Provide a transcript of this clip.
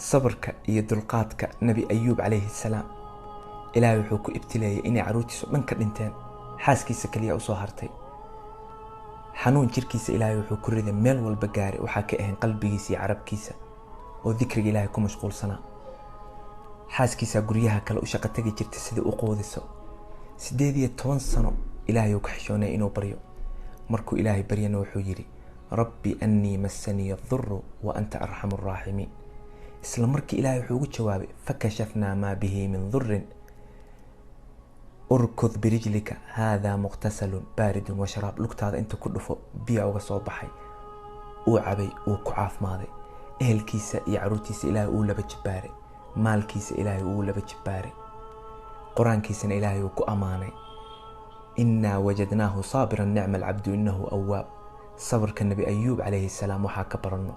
sabarka iyo dulqaadka nabi ayuub calayhi salaam ilaahay wuxuu ku ibtileeyay inay caruurtiisu dhan ka dhinteen, xaaskiisa kaliya u soo hartay. xanuun jirkiisa ilaahay wuxuu ku riday meel walba gaaray, waxaa ka ahayn qalbigiisa iyo carabkiisa oo dikriga ilaahay ku mashquulsanaa. xaaskiisa guryaha kale u shaqo tagi jirtay sidii u quudiso. 18 sano ilaahay uu ka xishoonay inuu baryo. markuu ilaahay baryana wuxuu yidhi rabbi annii massaniya dhurru wa anta arxamu raaximiin. isla markii ilaahay wuxuu ugu jawaabay fakashafnaa maa bihi min dhurrin urkud birijlika haadaa muqtasalun baaridun wa sharaab. lugtaada inta ku dhufo biya uga soo baxay, uu cabay, uu ku caafimaaday. ehelkiisa iyo caruurtiisa ilaahay uu laba jibaaray, maalkiisa ilaahay uu laba jibaaray, quraankiisana ilaahay uu ku amaanay innaa wajadnaahu saabiran nicma alcabdu innahu awaab. sabarka nabi ayuub calayhi salaam waxaa ka baranno